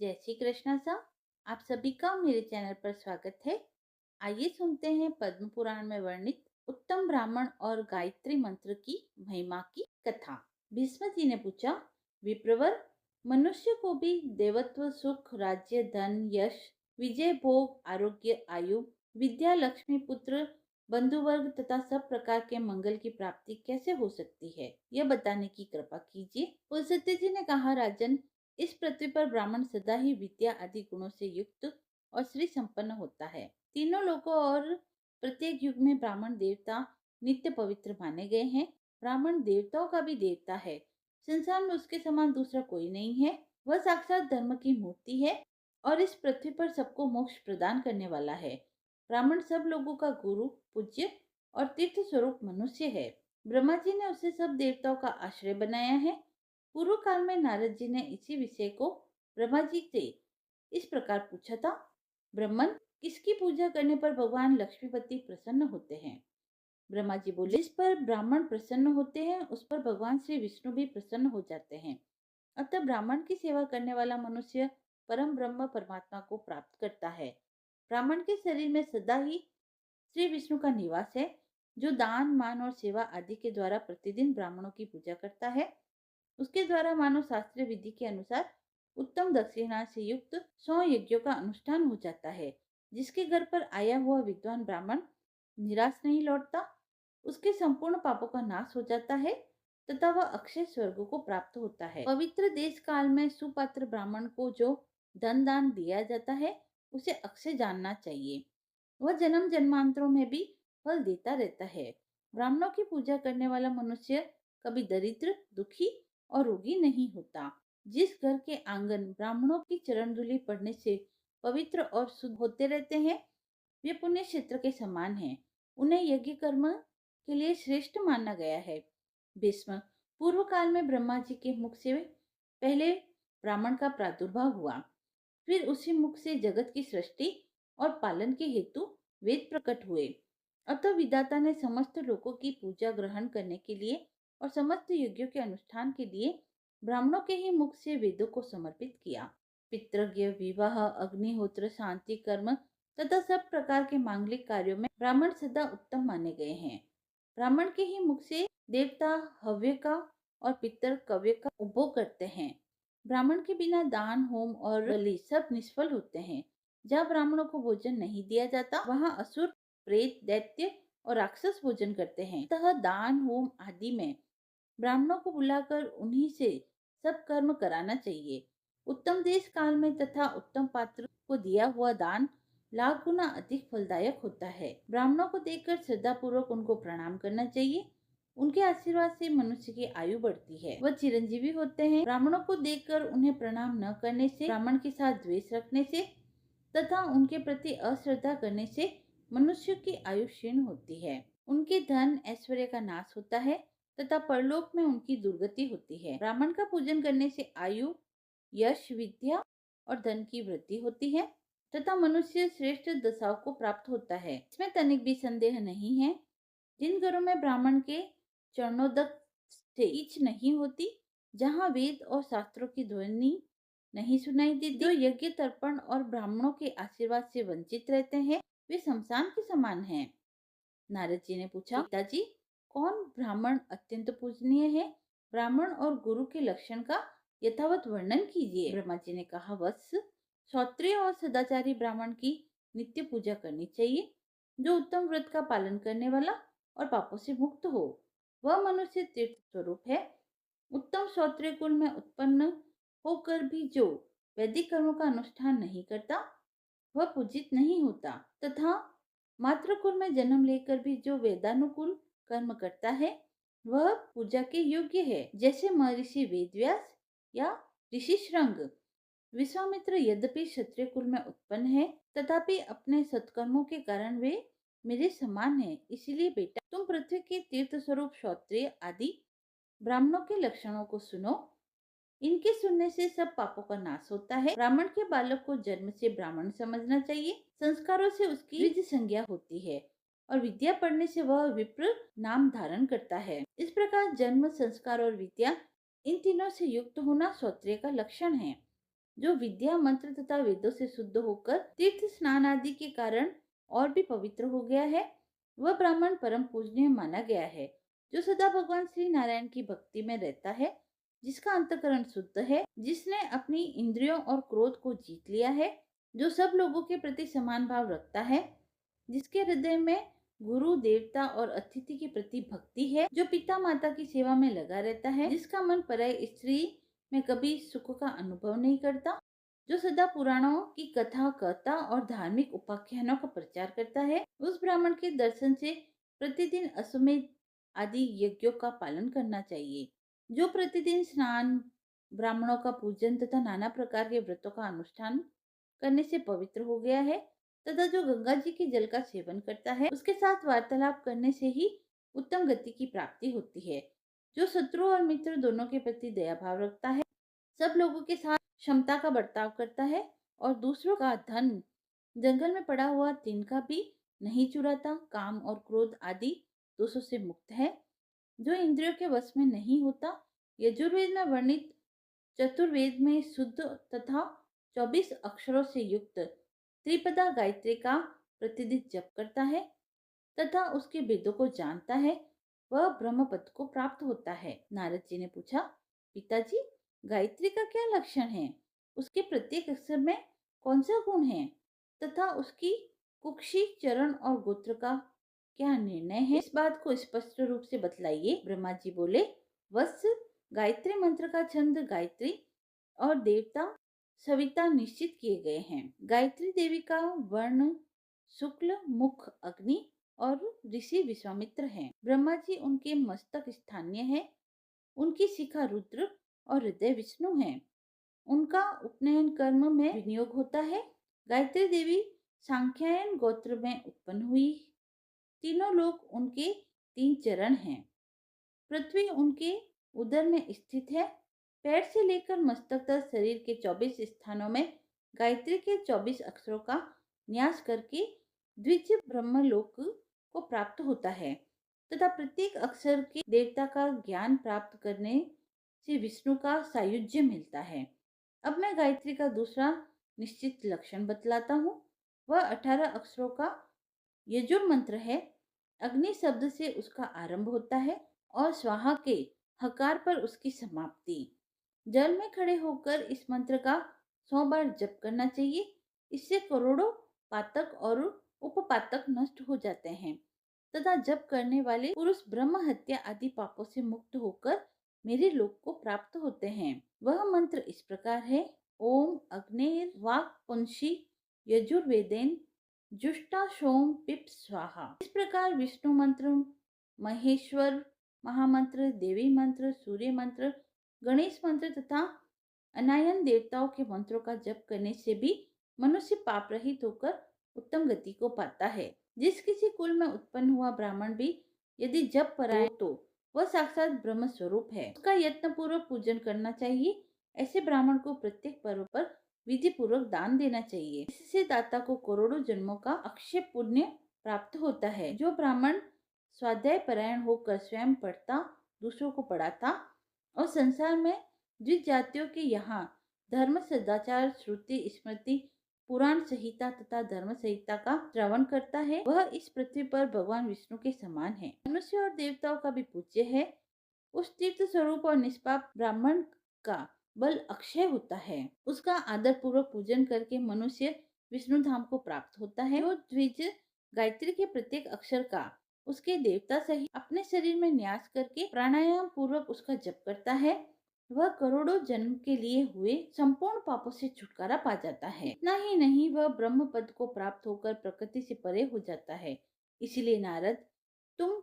जय श्री कृष्णा सा। आप सभी का मेरे चैनल पर स्वागत है। आइए सुनते हैं पद्म पुराण में वर्णित उत्तम ब्राह्मण और गायत्री मंत्र की महिमा की कथा। भीष्म जी ने पूछा, विप्रवर, मनुष्य को भी देवत्व, सुख, राज्य, धन, यश, विजय, भोग, आरोग्य, आयु, विद्या, लक्ष्मी, पुत्र, बंधु वर्ग तथा सब प्रकार के मंगल की प्राप्ति कैसे हो सकती है, यह बताने की कृपा कीजिए। पुलस्त्य जी ने कहा, राजन, इस पृथ्वी पर ब्राह्मण सदा ही विद्या आदि गुणों से युक्त और श्री संपन्न होता है। तीनों लोकों और प्रत्येक युग में ब्राह्मण देवता नित्य पवित्र माने गए हैं। ब्राह्मण देवताओं का भी देवता है। संसार में उसके समान दूसरा कोई नहीं है। वह साक्षात धर्म की मूर्ति है और इस पृथ्वी पर सबको मोक्ष प्रदान करने वाला है। ब्राह्मण सब लोगों का गुरु, पूज्य और तीर्थ स्वरूप मनुष्य है। ब्रह्मा जी ने उसे सब देवताओं का आश्रय बनाया है। पूर्व काल में नारद जी ने इसी विषय को ब्रह्मा जी से इस प्रकार पूछा था, ब्रह्मन, किसकी पूजा करने पर भगवान लक्ष्मीपति प्रसन्न होते हैं? ब्रह्मा जी बोले, जिस पर ब्राह्मण प्रसन्न होते हैं उस पर भगवान श्री विष्णु भी प्रसन्न हो जाते हैं। अतः ब्राह्मण की सेवा करने वाला मनुष्य परम ब्रह्म परमात्मा को प्राप्त करता है। ब्राह्मण के शरीर में सदा ही श्री विष्णु का निवास है, जो दान, मान और सेवा आदि के द्वारा प्रतिदिन ब्राह्मणों की पूजा करता है। उसके द्वारा मानव शास्त्रीय विधि के अनुसार उत्तम दक्षिणा से युक्त 100 यज्ञों का अनुष्ठान हो जाता है। जिसके घर पर आया हुआ विद्वान ब्राह्मण निराश नहीं लौटता, उसके संपूर्ण पापों का नाश हो जाता है तथा वह अक्षय स्वर्ग को प्राप्त होता है। पवित्र देश काल में सुपात्र ब्राह्मण को जो धन दान दिया जाता है उसे अक्षय जानना चाहिए। वह जन्म जन्मांतरों में भी फल देता रहता है। ब्राह्मणों की पूजा करने वाला मनुष्य कभी दरिद्र, दुखी और रोगी नहीं होता। जिस घर के आंगन ब्राह्मणों की चरण धूलि पड़ने से पवित्र और शुद्ध होते रहते हैं, वे पुण्य क्षेत्र के समान हैं। उन्हें यज्ञ कर्म के लिए श्रेष्ठ माना गया है। भीष्म, पूर्व काल में ब्रह्मा जी के मुख से पहले ब्राह्मण का प्रादुर्भाव हुआ। फिर उसी मुख से जगत की सृष्टि और पालन के हेतु वेद प्रकट हुए। अतः विधाता ने समस्त लोगों की पूजा ग्रहण करने के लिए और समस्त यज्ञों के अनुष्ठान के लिए ब्राह्मणों के ही मुख से वेदों को समर्पित किया। पितृज्ञ, विवाह, अग्निहोत्र, शांति कर्म तथा सब प्रकार के मांगलिक कार्यों में ब्राह्मण सदा उत्तम माने गए हैं। ब्राह्मण के ही मुख से देवता हव्य का और पितर कव्य का उपभोग करते हैं। ब्राह्मण के बिना दान, होम और बलि सब निष्फल होते हैं। जहाँ ब्राह्मणों को भोजन नहीं दिया जाता, वहाँ असुर, प्रेत, दैत्य और राक्षस भोजन करते हैं। अतः दान, होम आदि में ब्राह्मणों को बुलाकर उन्हीं से सब कर्म कराना चाहिए। उत्तम देश काल में तथा उत्तम पात्र को दिया हुआ दान लाख गुना अधिक फलदायक होता है। ब्राह्मणों को देखकर श्रद्धा पूर्वक उनको प्रणाम करना चाहिए। उनके आशीर्वाद से मनुष्य की आयु बढ़ती है, वह चिरंजीवी होते हैं। ब्राह्मणों को देखकर उन्हें प्रणाम न करने से, ब्राह्मण के साथ द्वेष रखने से तथा उनके प्रति अश्रद्धा करने से मनुष्य की आयु क्षीण होती है। उनके धन ऐश्वर्य का नाश होता है तथा परलोक में उनकी दुर्गति होती है। ब्राह्मण का पूजन करने से आयु, यश, विद्या और धन की वृद्धि होती है तथा मनुष्य श्रेष्ठ दशाओं को प्राप्त होता है। इसमें तनिक भी संदेह नहीं है। जिन घरों में ब्राह्मण के चरणोदक से इच नहीं होती, जहाँ वेद और शास्त्रों की ध्वनि नहीं सुनाई देती, जो यज्ञ तर्पण और ब्राह्मणों के आशीर्वाद से वंचित रहते हैं, वे शमशान के समान हैं। नारद जी ने पूछा, पिताजी, कौन ब्राह्मण अत्यंत पूजनीय है? ब्राह्मण और गुरु के लक्षण का यथावत वर्णन कीजिए। ब्रह्मा जी ने कहा, वत्स, क्षत्रिय और सदाचारी ब्राह्मण की नित्य पूजा करनी चाहिए। जो उत्तम व्रत का पालन करने वाला और पापों से मुक्त हो, वह मनुष्य तीर्थ स्वरूप है। उत्तम क्षत्रिय कुल में उत्पन्न होकर भी जो वैदिक कर्मों का अनुष्ठान नहीं करता, वह पूजित नहीं होता तथा मातृकुल में जन्म लेकर भी जो वेदानुकूल कर्म करता है, वह पूजा के योग्य है। जैसे महर्षि वेदव्यास या ऋषि श्रृंग। विश्वामित्र यद्यपि क्षत्रिय कुल में उत्पन्न है, तथापि अपने सत्कर्मों के कारण वे मेरे समान हैं। इसलिए बेटा, तुम पृथ्वी के तीर्थ स्वरूप क्षत्रिय आदि ब्राह्मणों के लक्षणों को सुनो। इनके सुनने से सब पापों का नाश होता है। ब्राह्मण के बालक को जन्म से ब्राह्मण समझना चाहिए। संस्कारों से उसकी द्विज संज्ञा होती है और विद्या पढ़ने से वह विप्र नाम धारण करता है। इस प्रकार जन्म, संस्कार और विद्या, इन तीनों से युक्त होना क्षत्रिय का लक्षण है। जो विद्या मंत्र तथा वेदों से शुद्ध होकर तीर्थ स्नान आदि के कारण और भी पवित्र हो गया है, वह ब्राह्मण परम पूजनीय माना गया है। जो सदा भगवान श्री नारायण की भक्ति में रहता है, जिसका अंतःकरण शुद्ध है, जिसने अपनी इंद्रियों और क्रोध को जीत लिया है, जो सब लोगों के प्रति समान भाव रखता है, जिसके हृदय में गुरु देवता और अतिथि के प्रति भक्ति है, जो पिता माता की सेवा में लगा रहता है, जिसका मन पराई स्त्री में कभी सुख का अनुभव नहीं करता, जो सदा पुराणों की कथा कहता और धार्मिक उपाख्यानों का प्रचार करता है, उस ब्राह्मण के दर्शन से प्रतिदिन अश्वमेध आदि यज्ञों का पालन करना चाहिए। जो प्रतिदिन स्नान, ब्राह्मणों का पूजन तथा नाना प्रकार के व्रतों का अनुष्ठान करने से पवित्र हो गया है, तथा जो गंगा जी के जल का सेवन करता है, उसके साथ वार्तालाप करने से ही उत्तम गति की प्राप्ति होती है। जो शत्रु और मित्र दोनों के प्रति दया भाव रखता है, सब लोगों के साथ क्षमता का बर्ताव करता है और दूसरों का धन जंगल में पड़ा हुआ तिनका भी नहीं चुराता, काम और क्रोध आदि दोषों से मुक्त है, जो इंद्रियों के वश में नहीं होता, यजुर्वेद में वर्णित चतुर्वेद में शुद्ध तथा 24 अक्षरों से युक्त त्रिपदा गायत्री का प्रतिदिन जप करता है तथा उसके वेदों को जानता है, वह ब्रह्म पद को प्राप्त होता है। नारद जी ने पूछा, पिताजी, गायत्री का क्या लक्षण है? उसके प्रत्येक अक्षर में कौन सा गुण है तथा उसकी कुक्षी, चरण और गोत्र का क्या निर्णय है? इस बात को स्पष्ट रूप से बतलाइए। ब्रह्मा जी बोले, वत्स, गायत्री मंत्र का छंद गायत्री और देवता सविता निश्चित किए गए हैं। गायत्री देवी का वर्ण शुक्ल, मुख अग्नि और ऋषि विश्वामित्र हैं। ब्रह्मा जी उनके मस्तक स्थानीय है, उनकी शिखा रुद्र और हृदय विष्णु है। उनका उपनयन कर्म में विनियोग होता है। गायत्री देवी सांख्यायन गोत्र में उत्पन्न हुई। तीनों लोग उनके 3 चरण हैं। पृथ्वी उनके उदर में स्थित है। पैर से लेकर मस्तक तक शरीर के 24 स्थानों में गायत्री के 24 अक्षरों का न्यास करके द्विज ब्रह्मलोक को प्राप्त होता है तथा प्रत्येक अक्षर के देवता का ज्ञान प्राप्त करने से विष्णु का सायुज्य मिलता है। अब मैं गायत्री का दूसरा निश्चित लक्षण बतलाता हूँ। वह 18 अक्षरों का यजुर मंत्र है। अग्नि शब्द से उसका आरंभ होता है और स्वाहा के हकार पर उसकी समाप्ति। जल में खड़े होकर इस मंत्र का 100 बार जप करना चाहिए। इससे करोड़ों पातक और उपपातक नष्ट हो जाते हैं तथा जप करने वाले पुरुष ब्रह्म हत्या आदि पापों से मुक्त होकर मेरे लोक को प्राप्त होते हैं। वह मंत्र इस प्रकार है, ओम अग्नेर वाक पुंसी यजुर्वेदेन जुष्टा सोम पिप स्वाहा। इस प्रकार विष्णु मंत्र, महेश्वर महामंत्र, देवी मंत्र, सूर्य मंत्र, गणेश मंत्र तथा अनायन देवताओं के मंत्रों का जप करने से भी मनुष्य पाप रहित होकर उत्तम गति को पाता है। जिस किसी कुल में उत्पन्न हुआ ब्राह्मण भी यदि जप परायण तो वह साक्षात ब्रह्म स्वरूप है। उसका यत्न पूर्वक पूजन करना चाहिए। ऐसे ब्राह्मण को प्रत्येक पर्व पर विधि पूर्वक दान देना चाहिए। इससे दाता को करोड़ों जन्मों का अक्षय पुण्य प्राप्त होता है। जो ब्राह्मण स्वाध्याय परायण होकर स्वयं पढ़ता, दूसरों को पढ़ाता और संसार में द्विज जातियों के यहाँ धर्म, सदाचार, श्रुति, स्मृति, पुराण संहिता तथा धर्म संहिता का श्रवण करता है, वह इस पृथ्वी पर भगवान विष्णु के समान है। मनुष्य और देवताओं का भी पूज्य है। उस तीर्थ स्वरूप और निष्पाप ब्राह्मण का बल अक्षय होता है। उसका आदर पूर्वक पूजन करके मनुष्य विष्णु धाम को प्राप्त होता है। जो द्विज गायत्री के प्रत्येक अक्षर का उसके देवता सहित अपने शरीर में न्यास करके प्राणायाम पूर्वक उसका जप करता है, वह करोड़ों जन्म के लिए हुए संपूर्ण पापों से छुटकारा पा जाता है। इतना ही नहीं, वह ब्रह्म पद को प्राप्त होकर प्रकृति से परे हो जाता है। इसलिए नारद, तुम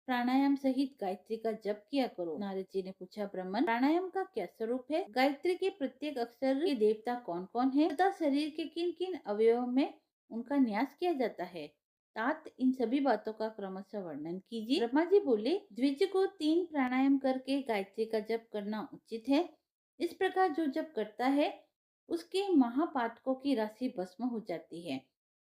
प्राणायाम सहित गायत्री का जप किया करो। नारद जी ने पूछा, ब्राह्मण, प्राणायाम का क्या स्वरूप है? गायत्री के प्रत्येक अक्षर के देवता कौन कौन है तथा शरीर के किन किन अवयवों में उनका न्यास किया जाता है? तात इन सभी बातों का क्रमशः वर्णन कीजिए। ब्रह्मा जी बोले, द्विज को 3 प्राणायाम करके गायत्री का जप करना उचित है। इस प्रकार जो जप करता है उसके महापातकों की राशि भस्म हो जाती है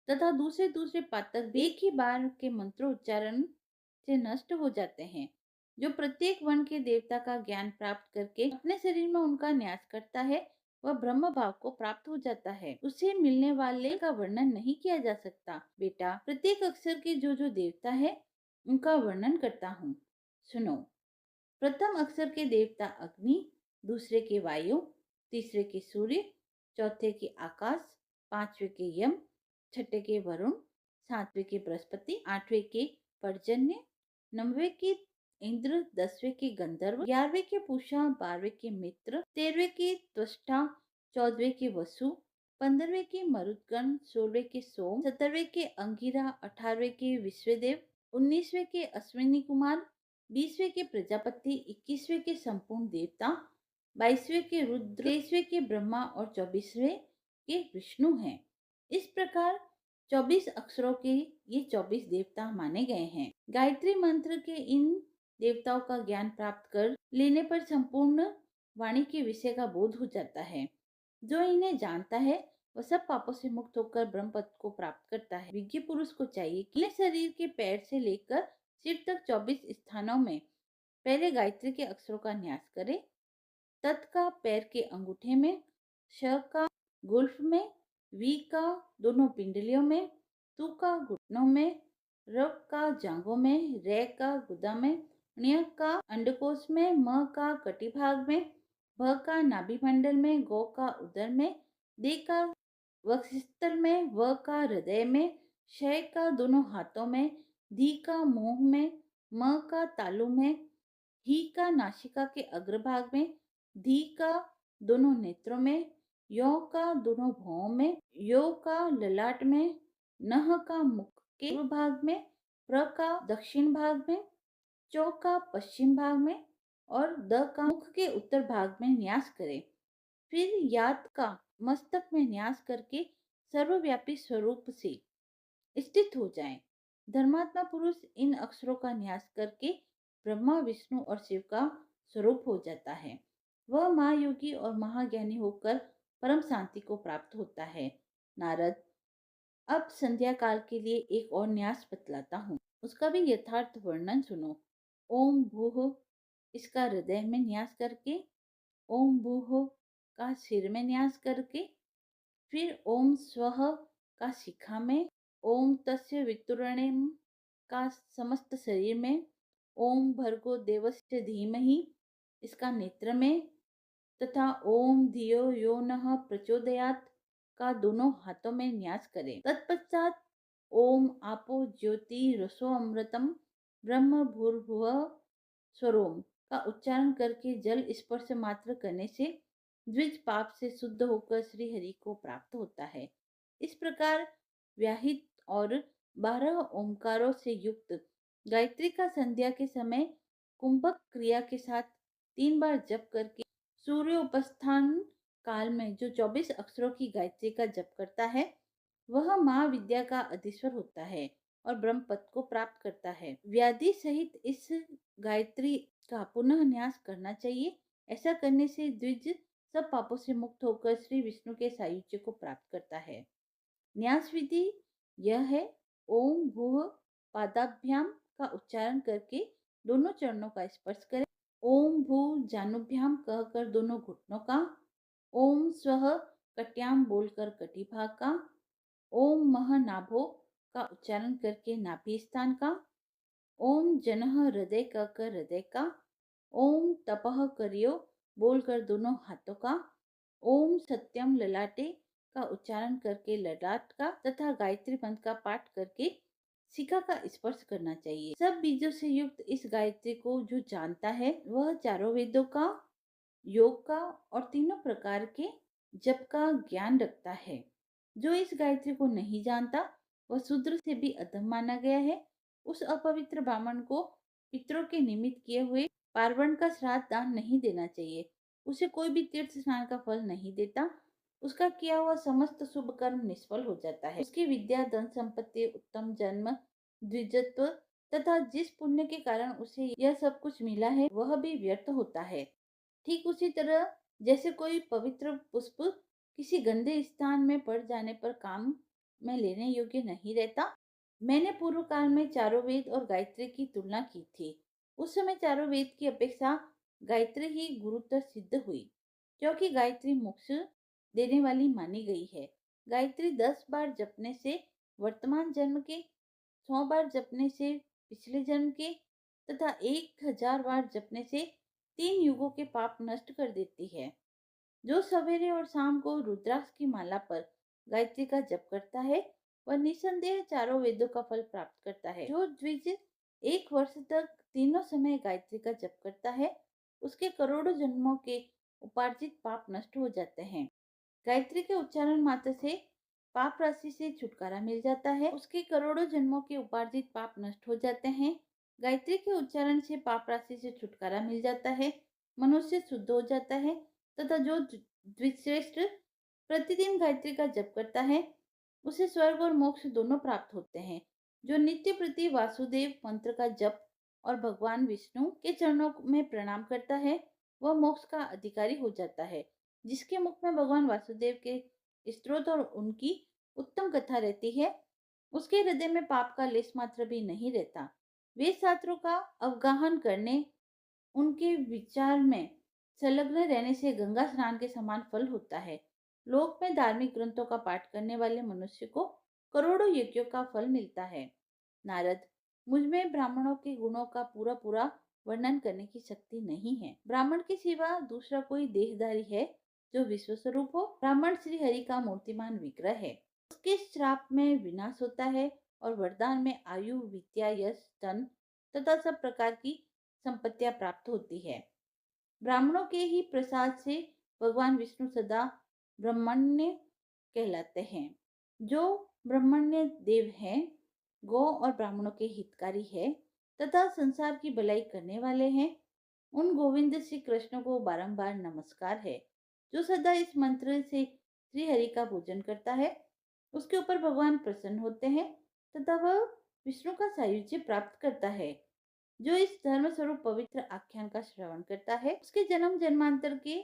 तथा दूसरे दूसरे पातक भी एक ही बार के मंत्रोच्चारण से नष्ट हो जाते हैं। जो प्रत्येक वन के देवता का ज्ञान प्राप्त करके अपने शरीर में उनका न्यास करता है, वह ब्रह्म भाव को प्राप्त हो जाता है। उसे मिलने वाले का वर्णन नहीं किया जा सकता। बेटा, प्रत्येक अक्षर के जो जो देवता है उनका वर्णन करता हूँ, सुनो। प्रथम अक्षर के देवता अग्नि, दूसरे के वायु, तीसरे के सूर्य, चौथे के आकाश, पांचवे के यम, छठे के वरुण, सातवें के बृहस्पति, आठवें के पर्जन्य, नौवें के इंद्र, दसवें के गंधर्व, 11वें के पूषा, 12वें के मित्र, 13वें के त्वष्टा, 14वें के वसु, 15वें के मरुदगण, 16वें के सोम, 17वें के अंगिरा, 18वें के विश्वदेव, 19वें के अश्विनी कुमार, 20वें के प्रजापति, 21वें के संपूर्ण देवता, 22वें के रुद्र, 23वें के ब्रह्मा और 24वें के विष्णु हैं। इस प्रकार 24 अक्षरों के ये 24 देवता माने गए हैं। गायत्री मंत्र के इन देवताओं का ज्ञान प्राप्त कर लेने पर संपूर्ण वाणी के विषय का बोध हो जाता है। जो इन्हें जानता है वह सब पापों से मुक्त होकर ब्रह्म पद को प्राप्त करता है। विज्ञ पुरुष को चाहिए कि शरीर के पैर से लेकर सिर तक 24 स्थानों में पहले गायत्री के अक्षरों का न्यास करे। तत् का पैर के अंगूठे में, श का गुल्फ में, वी का दोनों पिंडलियों में, तू का घुटनों में, र का जांघों में, रे का गुदा में, ण्य का अंडकोश में, म का कटिभाग में, भ का नाभि मंडल में, गौ का उदर में, दे का वक्षस्थल में, व का हृदय में, क्षय का दोनों हाथों में, धी का मुंह में, म का तालू में, ही का नासिका के अग्रभाग में, धी का दोनों नेत्रों में, यो का दोनों भौं में, यो का ललाट में, नह का मुख के पूर्व भाग में, प्र का दक्षिण भाग में, चौ का पश्चिम भाग में और द का मुख के उत्तर भाग में न्यास करें। फिर याद का मस्तक में न्यास करके सर्वव्यापी स्वरूप से स्थित हो जाएं। धर्मात्मा पुरुष इन अक्षरों का न्यास करके ब्रह्मा, विष्णु और शिव का स्वरूप हो जाता है। वह महायोगी और महाज्ञानी होकर परम शांति को प्राप्त होता है। नारद, अब संध्या काल के लिए एक और न्यास बतलाता हूँ, उसका भी यथार्थ वर्णन सुनो। ओम भूः इसका हृदय में न्यास करके, ओम भूः का सिर में न्यास करके, फिर ओम स्वः का शिखा में, ओम तस्य वितुरणेम का समस्त शरीर में, ओम भर्गो देवस्य धीमहि इसका नेत्र में, तथा ओम धियो यो नः प्रचोदयात् का दोनों हाथों में न्यास करें। तत्पश्चात ओम आपो ज्योति रसो अमृतम ब्रह्म भूर्भुवः स्वरोम का उच्चारण करके जल स्पर्श मात्र करने से द्विज पाप से शुद्ध होकर श्री हरि को प्राप्त होता है। इस प्रकार व्याहित और 12 ओंकारों से युक्त गायत्री का संध्या के समय कुंभक क्रिया के साथ 3 बार जप करके सूर्योपस्थान काल में जो 24 अक्षरों की गायत्री का जप करता है वह महाविद्या का अधीश्वर होता है और ब्रह्म पद को प्राप्त करता है। व्याधि सहित इस गायत्री का पुनः न्यास करना चाहिए। ऐसा करने से द्विज सब पापों से मुक्त होकर श्री विष्णु के सायुज्य को प्राप्त करता है। न्यास विधि यह है, ओम भूः पादाभ्याम का उच्चारण करके दोनों चरणों का स्पर्श करें। ओम भू जानुभ्याम कहकर दोनों घुटनों का, ओम स्वः कट्याम बोलकर कटिभाग का, ओम मह नाभो का उच्चारण करके नाभि स्थान का, ओम जनः हृदय कहकर हृदय का, ओम तपः करियो बोलकर दोनों हाथों का, ओम सत्यम ललाटे का उच्चारण करके ललाट का तथा गायत्री मंत्र का पाठ करके शिखा का स्पर्श करना चाहिए। सब बीजों से युक्त इस गायत्री को जो जानता है वह चारों वेदों का, योग का और तीनों प्रकार के जप का ज्ञान रखता है। जो इस गायत्री को नहीं जानता वह शूद्र से भी अधम माना गया है। उस अपवित्र ब्राह्मण को पितरों के निमित्त किए हुए पार्वण का श्राद्ध दान नहीं देना चाहिए। उसे कोई भी तीर्थ स्नान का फल नहीं देता। उसका किया हुआ समस्त शुभ कर्म निष्फल हो जाता है। उसकी विद्या, धन संपत्ति, उत्तम जन्म, द्विजत्व तथा जिस पुण्य के कारण उसे यह सब कुछ मिला है वह भी व्यर्थ होता है। ठीक उसी तरह जैसे कोई पवित्र पुष्प किसी गंदे स्थान में पड़ जाने पर काम में लेने योग्य नहीं रहता। मैंने पूर्व काल में चारों वेद और गायत्री की तुलना की थी। उस समय चारों वेद की अपेक्षा गायत्री ही गुरुतर सिद्ध हुई, क्योंकि गायत्री मोक्ष देने वाली मानी गई है। गायत्री 10 बार जपने से वर्तमान जन्म के, 100 बार जपने से पिछले जन्म के तथा 1000 बार जपने से 3 युगों के पाप नष्ट कर देती है। जो सवेरे और शाम को रुद्राक्ष की माला पर गायत्री का जप करता है वह निसंदेह चारों वेदों का फल प्राप्त करता है। जो द्विज 1 वर्ष तक तीनों समय गायत्री का जप करता है उसके करोड़ों जन्मों के उपार्जित पाप नष्ट हो जाते हैं। गायत्री के उच्चारण मात्र से पाप राशि से छुटकारा मिल जाता है, उसके करोड़ों जन्मों के उपार्जित पाप नष्ट हो जाते हैं। गायत्री के उच्चारण से पाप राशि से छुटकारा मिल जाता है, मनुष्य शुद्ध हो जाता है तथा जो द्विश्रेष्ठ प्रतिदिन गायत्री का जप करता है उसे स्वर्ग और मोक्ष दोनों प्राप्त होते हैं। जो नित्य प्रति वासुदेव मंत्र का जप और भगवान विष्णु के चरणों में प्रणाम करता है वह मोक्ष का अधिकारी हो जाता है। जिसके मुख में भगवान वासुदेव के स्त्रोत और उनकी उत्तम कथा रहती है उसके हृदय में पाप का लेश मात्र भी नहीं रहता। वेद शास्त्रों का अवगाहन करने, उनके विचार में संलग्न रहने से गंगा स्नान के समान फल होता है। लोक में धार्मिक ग्रंथों का पाठ करने वाले मनुष्य को करोड़ों यज्ञों का फल मिलता है। नारद, मुझ में ब्राह्मणों के गुणों का पूरा पूरा वर्णन करने की शक्ति नहीं है। ब्राह्मण के सिवा दूसरा कोई देहधारी है जो विश्व स्वरूप हो। ब्राह्मण श्री हरि का मूर्तिमान विग्रह है। उसके श्राप में विनाश होता है और वरदान में आयु, विद्या, यश, धन तथा सब प्रकार की संपत्तियां प्राप्त होती है। ब्राह्मणों के ही प्रसाद से भगवान विष्णु सदा ब्रह्मण्य कहलाते हैं। जो ब्रह्मण्य देव हैं, गौ और ब्राह्मणों के हितकारी है तथा संसार की भलाई करने वाले हैं, उन गोविंद श्री कृष्ण को बारंबार नमस्कार है। जो सदा इस मंत्र से श्री हरि का पूजन करता है उसके ऊपर भगवान प्रसन्न होते हैं तथा वह विष्णु का सायुज्य प्राप्त करता है। जो इस धर्म स्वरूप पवित्र आख्यान का श्रवण करता है उसके जन्म जन्मांतर के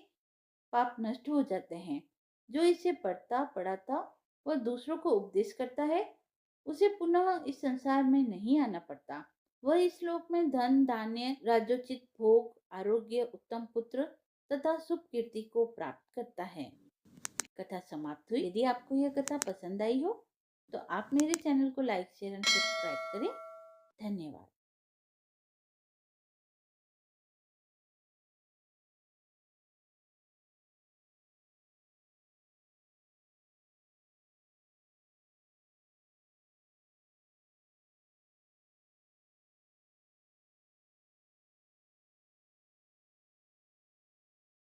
पाप नष्ट हो जाते हैं। जो इसे पढ़ता पढ़ाता वह दूसरों को उपदेश करता है उसे पुनः इस संसार में नहीं आना पड़ता। वह इस लोक में धन, धान्य, राजोचित भोग, आरोग्य, उत्तम पुत्र तथा शुभ कीर्ति को प्राप्त करता है। कथा समाप्त हुई। यदि आपको यह कथा पसंद आई हो तो आप मेरे चैनल को लाइक, शेयर एंड सब्सक्राइब करें। धन्यवाद।